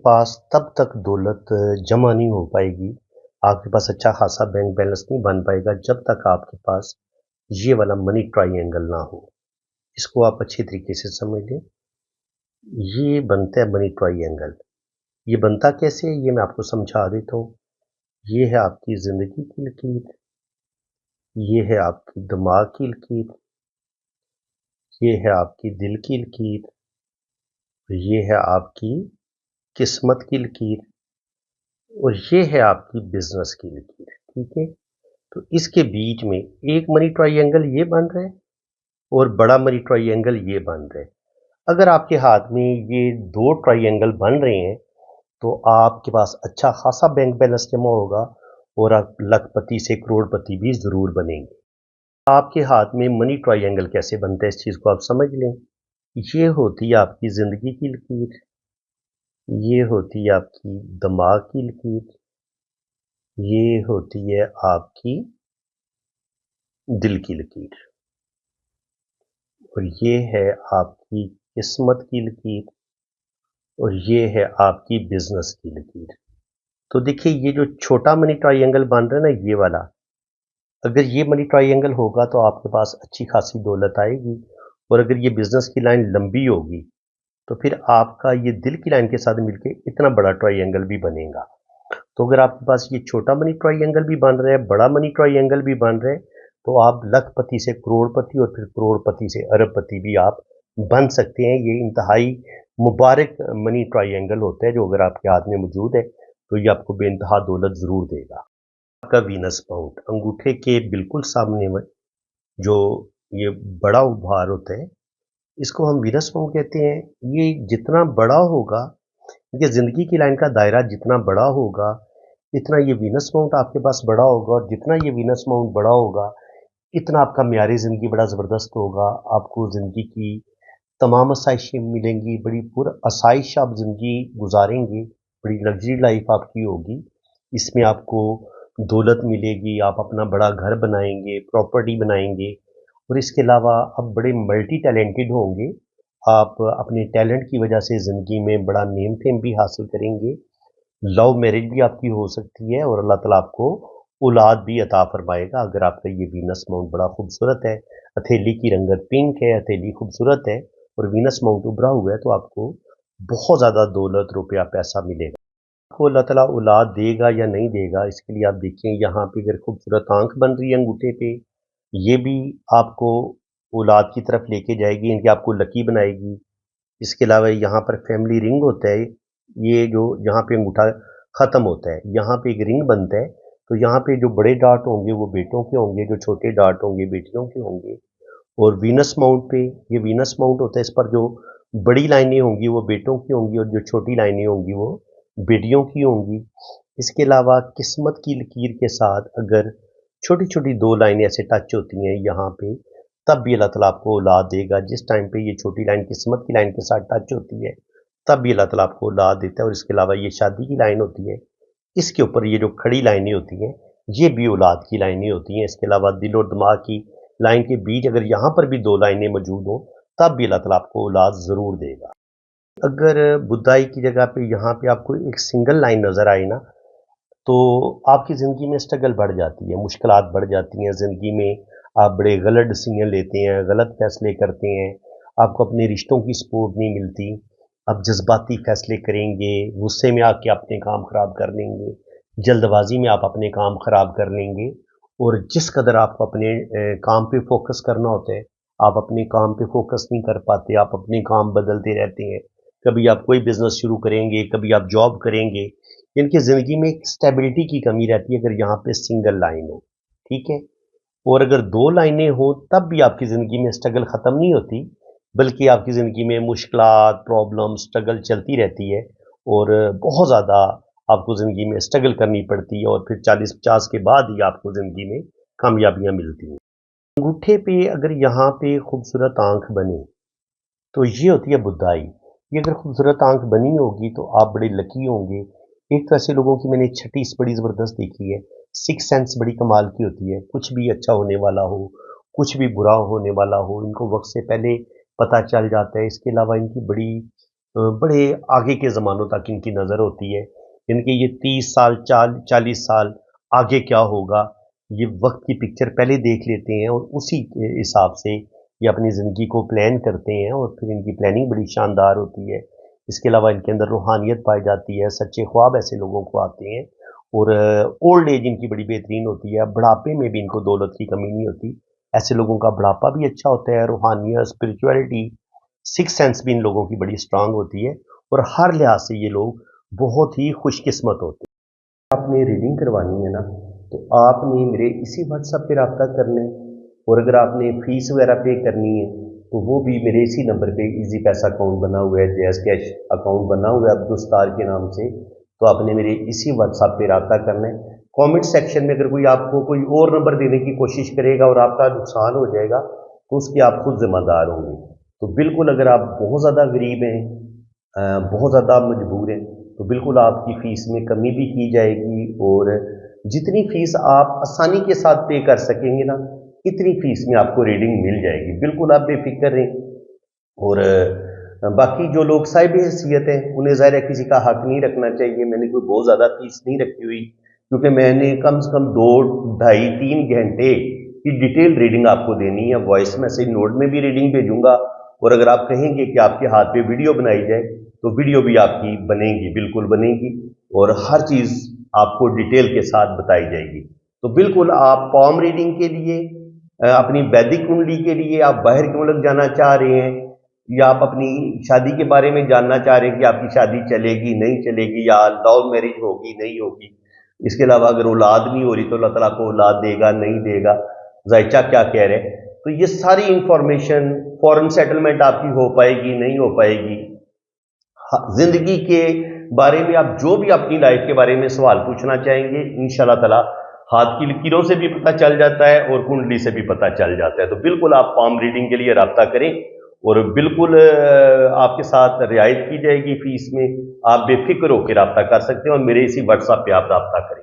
पास तब तक दौलत जमा नहीं हो पाएगी, आपके पास अच्छा खासा बैंक बैलेंस नहीं बन पाएगा जब तक आपके पास ये वाला मनी ट्रायंगल ना हो। इसको आप अच्छी तरीके से समझ लें। ये बनता है मनी ट्रायंगल। ये बनता कैसे है ये मैं आपको समझा देता हूँ। ये है आपकी ज़िंदगी की लकीर, ये है आपकी दिमाग की लकीर, ये है आपकी दिल की लकीर, ये है आपकी किस्मत की लकीर और ये है आपकी बिज़नेस की लकीर, ठीक है? तो इसके बीच में एक मनी ट्रायंगल ये बन रहा है और बड़ा मनी ट्रायंगल ये बन रहा है। अगर आपके हाथ में ये 2 ट्रायंगल बन रहे हैं, तो आपके पास अच्छा खासा बैंक बैलेंस जमा होगा और आप लखपति से करोड़पति भी ज़रूर बनेंगे। आपके हाथ में मनी ट्रायंगल कैसे बनता है इस चीज़ को आप समझ लें। ये होती है आपकी ज़िंदगी की लकीर, ये होती है आपकी दिमाग की लकीर, ये होती है आपकी दिल की लकीर और ये है आपकी किस्मत की लकीर और ये है आपकी बिज़नेस की लकीर। तो देखिए ये जो छोटा मनी ट्रायंगल बन रहा है ना ये वाला, अगर ये मनी ट्रायंगल होगा तो आपके पास अच्छी खासी दौलत आएगी और अगर ये बिज़नेस की लाइन लंबी होगी, तो फिर आपका ये दिल की लाइन के साथ मिलके इतना बड़ा ट्रायंगल भी बनेगा। तो अगर आपके पास ये छोटा मनी ट्रायंगल भी बन रहा है, बड़ा मनी ट्रायंगल भी बन रहा है, तो आप लखपति से करोड़पति और फिर करोड़पति से अरबपति भी आप बन सकते हैं। ये इंतहाई मुबारक मनी ट्रायंगल होता है जो अगर आपके हाथ में मौजूद है, तो ये आपको बेइंतहा दौलत ज़रूर देगा। आपका वीनस माउंट अंगूठे के बिल्कुल सामने में जो ये बड़ा उपहार होता है, इसको हम वीनस माउंट कहते हैं। ये जितना बड़ा होगा, ये ज़िंदगी की लाइन का दायरा जितना बड़ा होगा, इतना ये वीनस माउंट आपके पास बड़ा होगा और जितना ये वीनस माउंट बड़ा होगा, इतना आपका म्यारी ज़िंदगी बड़ा ज़बरदस्त होगा। आपको ज़िंदगी की तमाम आसाइशें मिलेंगी, बड़ी पुरआसाइश आप ज़िंदगी गुज़ारेंगे, बड़ी लग्ज़री लाइफ़ आपकी होगी। इसमें आपको दौलत मिलेगी, आप अपना बड़ा घर बनाएँगे, प्रॉपर्टी बनाएँगे और इसके अलावा आप बड़े मल्टी टैलेंटेड होंगे। आप अपने टैलेंट की वजह से ज़िंदगी में बड़ा नेम फेम भी हासिल करेंगे। लव मैरिज भी आपकी हो सकती है और अल्लाह ताला आपको औलाद भी अता फरमाएगा अगर आपका ये वीनस माउंट बड़ा खूबसूरत है। हथेली की रंगत पिंक है, हथेली खूबसूरत है और वीनस माउंट उभरा हुआ है तो आपको बहुत ज़्यादा दौलत, रुपया, पैसा मिलेगा। आपको अल्लाह ताला औलाद देगा या नहीं देगा इसके लिए आप देखिए यहाँ पे अगर खूबसूरत आँख बन रही है अंगूठे पे, ये भी आपको औलाद की तरफ लेके जाएगी, इनकी आपको लकी बनाएगी। इसके अलावा यहाँ पर फैमिली रिंग होता है, ये जो यहाँ पे अंगूठा ख़त्म होता है, यहाँ पे एक रिंग बनता है, तो यहाँ पे जो बड़े डॉट होंगे वो बेटों के होंगे, जो छोटे डॉट होंगे बेटियों के होंगे और वीनस माउंट पे ये वीनस माउंट होता है, इस पर जो बड़ी लाइनें होंगी वो बेटों की होंगी और जो छोटी लाइनें होंगी वो बेटियों की होंगी। इसके अलावा किस्मत की लकीर के साथ अगर छोटी-छोटी 2 लाइनें ऐसे टच होती हैं यहाँ पे, तब भी अल्लाह ताला आपको औलाद देगा। जिस टाइम पे ये छोटी लाइन किस्मत की लाइन के साथ टच होती है, तब भी अल्लाह ताला आपको औलाद देता है और इसके अलावा ये शादी की लाइन होती है, इसके ऊपर ये जो खड़ी लाइनें होती हैं, ये भी औलाद की लाइनें होती हैं। इसके अलावा दिल और दिमाग की लाइन के बीच अगर यहाँ पर भी 2 लाइनें मौजूद हों, तब भी अल्लाह ताला आपको औलाद ज़रूर देगा। अगर बुदाई की जगह पे यहाँ पे आपको एक सिंगल लाइन नज़र आए ना, तो आपकी ज़िंदगी में स्ट्रगल बढ़ जाती है, मुश्किलात बढ़ जाती हैं ज़िंदगी में, आप बड़े गलत डिसीज़न लेते हैं, गलत फ़ैसले करते हैं, आपको अपने रिश्तों की सपोर्ट नहीं मिलती, आप जज़्बाती फ़ैसले करेंगे, गुस्से में आके अपने काम ख़राब कर लेंगे, जल्दबाज़ी में आप अपने काम ख़राब कर लेंगे और जिस कदर आपको अपने काम पे फ़ोकस करना होता है, आप अपने काम पे फ़ोकस नहीं कर पाते, आप अपने काम बदलते रहते हैं। कभी आप कोई बिज़नेस शुरू करेंगे, कभी आप जॉब करेंगे, इनकी ज़िंदगी में एक स्टेबिलिटी की कमी रहती है अगर यहाँ पे सिंगल लाइन हो, ठीक है? और अगर 2 लाइनें हों तब भी आपकी ज़िंदगी में स्ट्रगल ख़त्म नहीं होती, बल्कि आपकी ज़िंदगी में मुश्किलात, प्रॉब्लम, स्ट्रगल चलती रहती है और बहुत ज़्यादा आपको ज़िंदगी में स्ट्रगल करनी पड़ती है और फिर 40-50 के बाद ही आपको ज़िंदगी में कामयाबियाँ मिलती हैं। अंगूठे पे अगर यहाँ पे खूबसूरत आँख बने, तो ये होती है बुदाई। ये अगर खूबसूरत आँख बनी होगी तो आप बड़े लकी होंगे। एक तो ऐसे लोगों की मैंने छठी बड़ी ज़बरदस्त देखी है, सिक्स सेंस बड़ी कमाल की होती है। कुछ भी अच्छा होने वाला हो, कुछ भी बुरा होने वाला हो, इनको वक्त से पहले पता चल जाता है। इसके अलावा इनकी बड़े आगे के ज़मानों तक इनकी नज़र होती है। इनके ये 30 साल 40 साल आगे क्या होगा, ये वक्त की पिक्चर पहले देख लेते हैं और उसी के हिसाब से ये अपनी ज़िंदगी को प्लान करते हैं और फिर इनकी प्लानिंग बड़ी शानदार होती है। इसके अलावा इनके अंदर रूहानियत पाई जाती है, सच्चे ख्वाब ऐसे लोगों को आते हैं और ओल्ड एज इनकी बड़ी बेहतरीन होती है। बुढ़ापे में भी इनको दौलत की कमी नहीं होती। ऐसे लोगों का बुढ़ापा भी अच्छा होता है। रूहानियत, स्पिरिचुअलिटी, सिक्स सेंस भी इन लोगों की बड़ी स्ट्रांग होती है और हर लिहाज से ये लोग बहुत ही खुशकिस्मत होते हैं। आपने रीडिंग करवानी है ना, तो आपने मेरे इसी व्हाट्सएप पे रब्ता करना है और अगर आपने फीस वगैरह पे करनी है तो वो भी मेरे इसी नंबर पे इजी पैसा अकाउंट बना हुआ है, जैस कैश अकाउंट बना हुआ है अब्दुल सत्तार के नाम से, तो आपने मेरे इसी व्हाट्सएप पे रब्ता करना है। कमेंट सेक्शन में अगर कोई आपको कोई और नंबर देने की कोशिश करेगा और आपका नुकसान हो जाएगा तो उसके आप खुद जिम्मेदार होंगे। तो बिल्कुल अगर आप बहुत ज़्यादा गरीब हैं, बहुत ज़्यादा मजबूर हैं, तो बिल्कुल आपकी फ़ीस में कमी भी की जाएगी और जितनी फ़ीस आप आसानी के साथ पे कर सकेंगे ना, इतनी फ़ीस में आपको रीडिंग मिल जाएगी। बिल्कुल आप बेफिक्र रहें। और बाकी जो लोग साहिब हैसियत हैं उन्हें ज़ाहिर है किसी का हक नहीं रखना चाहिए। मैंने कोई बहुत ज़्यादा फ़ीस नहीं रखी हुई, क्योंकि मैंने कम से कम 2, ढाई, 3 घंटे की डिटेल रीडिंग आपको देनी है। वॉइस मैसेज नोट में भी रीडिंग भेजूंगा और अगर आप कहेंगे कि आपके हाथ पे वीडियो बनाई जाए तो वीडियो भी आपकी बनेगी, बिल्कुल बनेगी और हर चीज़ आपको डिटेल के साथ बताई जाएगी। तो बिल्कुल आप पॉम रीडिंग के लिए, अपनी वैदिक कुंडली के लिए आप बाहर के मुल्क जाना चाह रहे हैं या आप अपनी शादी के बारे में जानना चाह रहे हैं कि आपकी शादी चलेगी नहीं चलेगी या लव मैरिज होगी नहीं होगी, इसके अलावा अगर औलाद नहीं हो रही तो अल्लाह ताला को औलाद देगा नहीं देगा, जायचा क्या कह रहे हैं, तो ये सारी इंफॉर्मेशन, फॉरेन सेटलमेंट आपकी हो पाएगी नहीं हो पाएगी, जिंदगी के बारे में आप जो भी अपनी लाइफ के बारे में सवाल पूछना चाहेंगे इंशाल्लाह ताला हाथ की लकीरों से भी पता चल जाता है और कुंडली से भी पता चल जाता है। तो बिल्कुल आप पाम रीडिंग के लिए रब्ता करें और बिल्कुल आपके साथ रियायत की जाएगी फीस में। आप बेफिक्र होकर रब्ता कर सकते हैं और मेरे इसी व्हाट्सएप पे आप रब्ता करें।